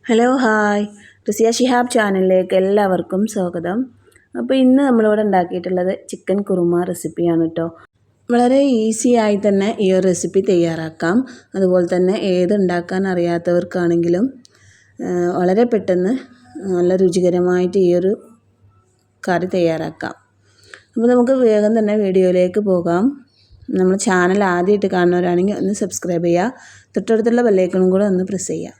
Hello hi Risiya Shihab ചാനലിലേക്ക് എല്ലാവർക്കും സ്വാഗതം. അപ്പോൾ ഇന്ന് നമ്മളിവിടെ ഉണ്ടാക്കിയിട്ടുള്ളത് ചിക്കൻ കുറുമ റെസിപ്പിയാണ് കേട്ടോ. വളരെ ഈസി ആയി തന്നെ ഈ ഒരു റെസിപ്പി തയ്യാറാക്കാം. അതുപോലെ തന്നെ ഉണ്ടാക്കാൻ അറിയാത്തവർക്കാണെങ്കിലും വളരെ പെട്ടെന്ന് നല്ല രുചികരമായിട്ട് ഈ ഒരു കറി തയ്യാറാക്കാം. അപ്പോൾ നമുക്ക് വേഗം തന്നെ വീഡിയോയിലേക്ക് പോകാം. നമ്മൾ ചാനൽ ആദ്യമായിട്ട് കാണുന്നവരാണെങ്കിൽ ഒന്ന് സബ്സ്ക്രൈബ് ചെയ്യുക, തൊട്ടടുത്തുള്ള ബെല്ലൈക്കണും കൂടെ ഒന്ന് പ്രസ് ചെയ്യുക.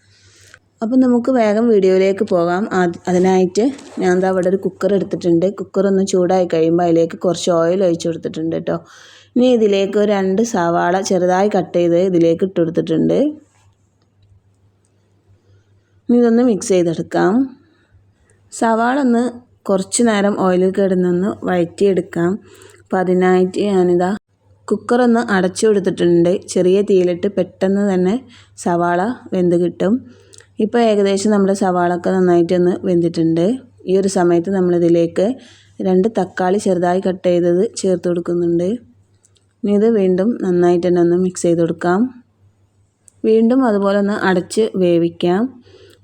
അപ്പോൾ നമുക്ക് വേഗം വീഡിയോയിലേക്ക് പോകാം. അതിനായിട്ട് ഞാൻ അവിടെ ഒരു കുക്കർ എടുത്തിട്ടുണ്ട്. കുക്കർ ഒന്ന് ചൂടായി കഴിയുമ്പോൾ അതിലേക്ക് കുറച്ച് ഓയിൽ ഒഴിച്ച് കൊടുത്തിട്ടുണ്ട് കേട്ടോ. ഇനി ഇതിലേക്ക് 2 സവാള ചെറുതായി കട്ട് ചെയ്ത് ഇതിലേക്ക് ഇട്ട് കൊടുത്തിട്ടുണ്ട്. ഇനി ഇതൊന്ന് മിക്സ് ചെയ്തെടുക്കാം. സവാള ഒന്ന് കുറച്ച് നേരം ഓയിലിൽ കിടന്നൊന്ന് വഴറ്റിയെടുക്കാം. അപ്പോൾ അതിനായിട്ട് ഞാനിതാ കുക്കറൊന്ന് അടച്ചു കൊടുത്തിട്ടുണ്ട്. ചെറിയ തീയിലിട്ട് പെട്ടെന്ന് തന്നെ സവാള വെന്ത് കിട്ടും. ഇപ്പോൾ ഏകദേശം നമ്മുടെ സവാളൊക്കെ നന്നായിട്ടൊന്ന് വെന്തിട്ടുണ്ട്. ഈ ഒരു സമയത്ത് നമ്മളിതിലേക്ക് 2 തക്കാളി ചെറുതായി കട്ട് ചെയ്തത് ചേർത്ത് കൊടുക്കുന്നുണ്ട്. ഇനി ഇത് വീണ്ടും നന്നായിട്ട് തന്നെ ഒന്ന് മിക്സ് ചെയ്ത് കൊടുക്കാം. വീണ്ടും അതുപോലെ ഒന്ന് അടച്ച് വേവിക്കാം.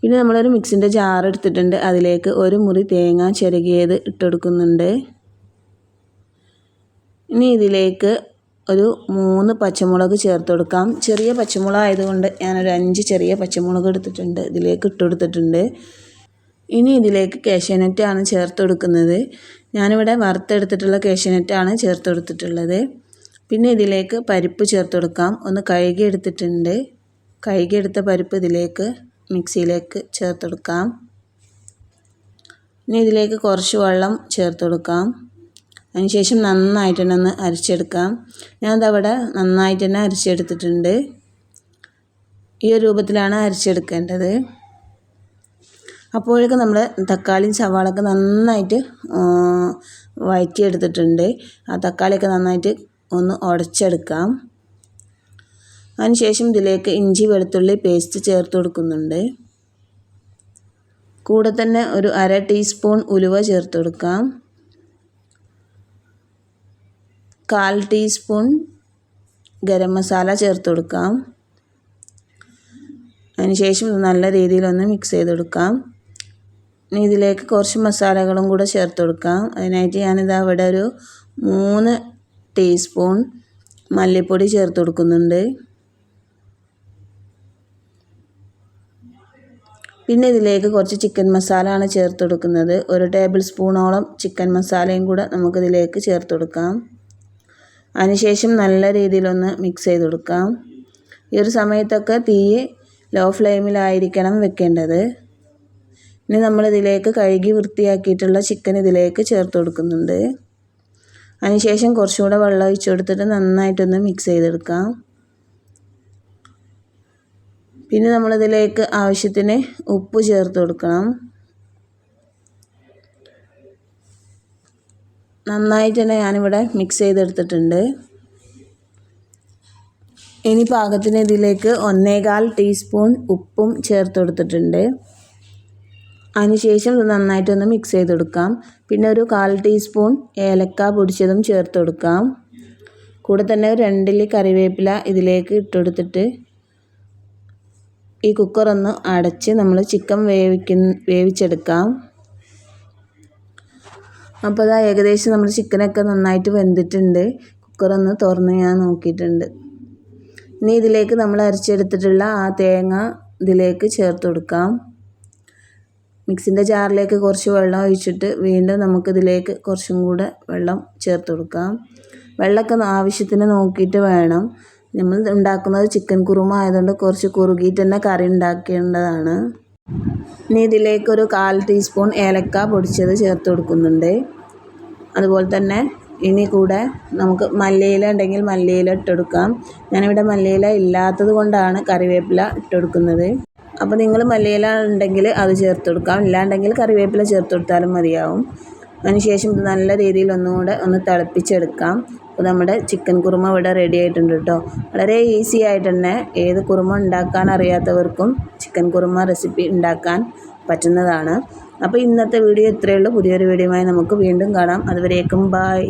പിന്നെ നമ്മളൊരു മിക്സിൻ്റെ ജാർ എടുത്തിട്ടുണ്ട്. അതിലേക്ക് 1 മുറി തേങ്ങ ചിരകിയത് ഇട്ട് കൊടുക്കുന്നുണ്ട്. ഇനി ഇതിലേക്ക് ഒരു 3 പച്ചമുളക് ചേർത്ത് കൊടുക്കാം. ചെറിയ പച്ചമുളക് ആയതുകൊണ്ട് ഞാനൊരു 5 ചെറിയ പച്ചമുളക് എടുത്തിട്ടുണ്ട്, ഇതിലേക്ക് ഇട്ട് കൊടുത്തിട്ടുണ്ട്. ഇനി ഇതിലേക്ക് കാഷ്യൂനട്ടാണ് ചേർത്ത് കൊടുക്കുന്നത്. ഞാനിവിടെ വറുത്തെടുത്തിട്ടുള്ള കാഷ്യൂനട്ടാണ് ചേർത്ത് കൊടുത്തിട്ടുള്ളത്. പിന്നെ ഇതിലേക്ക് പരിപ്പ് ചേർത്ത് കൊടുക്കാം. ഒന്ന് കഴുകിയെടുത്തിട്ടുണ്ട്. കഴുകിയെടുത്ത പരിപ്പ് ഇതിലേക്ക് മിക്സിയിലേക്ക് ചേർത്ത് കൊടുക്കാം. ഇനി ഇതിലേക്ക് കുറച്ച് വെള്ളം ചേർത്ത് കൊടുക്കാം. അതിനുശേഷം നന്നായിട്ട് തന്നെ ഒന്ന് അരച്ചെടുക്കാം. ഞാനതവിടെ നന്നായിട്ട് തന്നെ അരച്ചെടുത്തിട്ടുണ്ട്. ഈ ഒരു രൂപത്തിലാണ് അരച്ചെടുക്കേണ്ടത്. അപ്പോഴേക്കും നമ്മൾ തക്കാളിയും സവാളയൊക്കെ നന്നായിട്ട് വഴറ്റിയെടുത്തിട്ടുണ്ട്. ആ തക്കാളിയൊക്കെ നന്നായിട്ട് ഒന്ന് ഉടച്ചെടുക്കാം. അതിനുശേഷം ഇതിലേക്ക് ഇഞ്ചി വെളുത്തുള്ളി പേസ്റ്റ് ചേർത്ത് കൊടുക്കുന്നുണ്ട്. കൂടെ തന്നെ ഒരു 1/2 ടീസ്പൂൺ ഉലുവ ചേർത്ത് കൊടുക്കാം. 1/4 ടീസ്പൂൺ ഗരം മസാല ചേർത്ത് കൊടുക്കാം. അതിനുശേഷം നല്ല രീതിയിലൊന്ന് മിക്സ് ചെയ്ത് കൊടുക്കാം. ഇനി ഇതിലേക്ക് കുറച്ച് മസാലകളും കൂടെ ചേർത്ത് കൊടുക്കാം. അതിനായിട്ട് ഞാനിതാ ഇവിടെ ഒരു 3 ടീസ്പൂൺ മല്ലിപ്പൊടി ചേർത്ത് കൊടുക്കുന്നുണ്ട്. പിന്നെ ഇതിലേക്ക് കുറച്ച് ചിക്കൻ മസാല ആണ് ചേർത്ത് കൊടുക്കുന്നത്. 1 ടേബിൾ സ്പൂണോളം ചിക്കൻ മസാലയും കൂടെ നമുക്കിതിലേക്ക് ചേർത്ത് കൊടുക്കാം. അതിനുശേഷം നല്ല രീതിയിലൊന്ന് മിക്സ് ചെയ്ത് കൊടുക്കാം. ഈ ഒരു സമയത്തൊക്കെ തീ ലോ ഫ്ലെയിമിലായിരിക്കണം വെക്കേണ്ടത്. ഇനി നമ്മളിതിലേക്ക് കഴുകി വൃത്തിയാക്കിയിട്ടുള്ള ചിക്കൻ ഇതിലേക്ക് ചേർത്ത് കൊടുക്കുന്നുണ്ട്. അതിനുശേഷം കുറച്ചുകൂടെ വെള്ളം ഒഴിച്ച് കൊടുത്തിട്ട് നന്നായിട്ടൊന്ന് മിക്സ് ചെയ്തെടുക്കാം. പിന്നെ നമ്മളിതിലേക്ക് ആവശ്യത്തിന് ഉപ്പ് ചേർത്ത് കൊടുക്കണം. നന്നായിട്ട് തന്നെ ഞാനിവിടെ മിക്സ് ചെയ്തെടുത്തിട്ടുണ്ട്. ഇനി പാകത്തിന് ഇതിലേക്ക് 1/4 ടീസ്പൂൺ ഉപ്പും ചേർത്ത് കൊടുത്തിട്ടുണ്ട്. അതിനുശേഷം നന്നായിട്ടൊന്ന് മിക്സ് ചെയ്ത് കൊടുക്കാം. പിന്നെ ഒരു 1/4 ടീസ്പൂൺ ഏലക്ക പൊടിച്ചതും ചേർത്ത് കൊടുക്കാം. കൂടെ തന്നെ ഒരു 2 ഇല്ലി കറിവേപ്പില ഇതിലേക്ക് ഇട്ട് കൊടുത്തിട്ട് ഈ കുക്കറൊന്ന് അടച്ച് നമ്മൾ ചിക്കൻ വേവിച്ചെടുക്കാം. അപ്പോൾ അതാ ഏകദേശം നമ്മുടെ ചിക്കനൊക്കെ നന്നായിട്ട് വെന്തിട്ടുണ്ട്. കുക്കറൊന്ന് തുറന്ന് ഞാൻ നോക്കിയിട്ടുണ്ട്. ഇനി ഇതിലേക്ക് നമ്മൾ അരച്ചെടുത്തിട്ടുള്ള ആ തേങ്ങ ഇതിലേക്ക് ചേർത്ത് കൊടുക്കാം. മിക്സിൻ്റെ ജാറിലേക്ക് കുറച്ച് വെള്ളം ഒഴിച്ചിട്ട് വീണ്ടും നമുക്കിതിലേക്ക് കുറച്ചും കൂടെ വെള്ളം ചേർത്ത് കൊടുക്കാം. വെള്ളമൊക്കെ ആവശ്യത്തിന് നോക്കിയിട്ട് വേണം. നമ്മൾ ഉണ്ടാക്കുന്നത് ചിക്കൻ കുറുമ ആയതുകൊണ്ട് കുറച്ച് കുറുകിയിട്ട് തന്നെ കറി ഉണ്ടാക്കേണ്ടതാണ്. ഇനി ഇതിലേക്ക് ഒരു 1/4 ടീസ്പൂൺ ഏലക്ക പൊടിച്ചത് ചേർത്ത് കൊടുക്കുന്നുണ്ട്. അതുപോലെ തന്നെ ഇനി കൂടെ നമുക്ക് മല്ലിയില ഉണ്ടെങ്കിൽ മല്ലിയില ഇട്ടെടുക്കാം. ഞാനിവിടെ മല്ലിയില ഇല്ലാത്തത് കൊണ്ടാണ് കറിവേപ്പില ഇട്ടെടുക്കുന്നത്. അപ്പോൾ നിങ്ങൾ മല്ലിയില ഉണ്ടെങ്കിൽ അത് ചേർത്ത് കൊടുക്കാം, ഇല്ലാണ്ടെങ്കിൽ കറിവേപ്പില ചേർത്ത് കൊടുത്താലും മതിയാവും. അതിനുശേഷം നല്ല രീതിയിൽ ഒന്നുകൂടെ ഒന്ന് തിളപ്പിച്ചെടുക്കാം. അപ്പോൾ നമ്മുടെ ചിക്കൻ കുറുമ ഇവിടെ റെഡി ആയിട്ടുണ്ട് കേട്ടോ. വളരെ ഈസി ആയിട്ട് തന്നെ ഏത് കുറുമ ഉണ്ടാക്കാൻ അറിയാത്തവർക്കും ചിക്കൻ കുറുമ റെസിപ്പി ഉണ്ടാക്കാൻ പറ്റുന്നതാണ്. അപ്പോൾ ഇന്നത്തെ വീഡിയോ ഇത്രയേ ഉള്ളൂ. പുതിയൊരു വീഡിയോയുമായി നമുക്ക് വീണ്ടും കാണാം. അതുവരേക്കും ബൈ.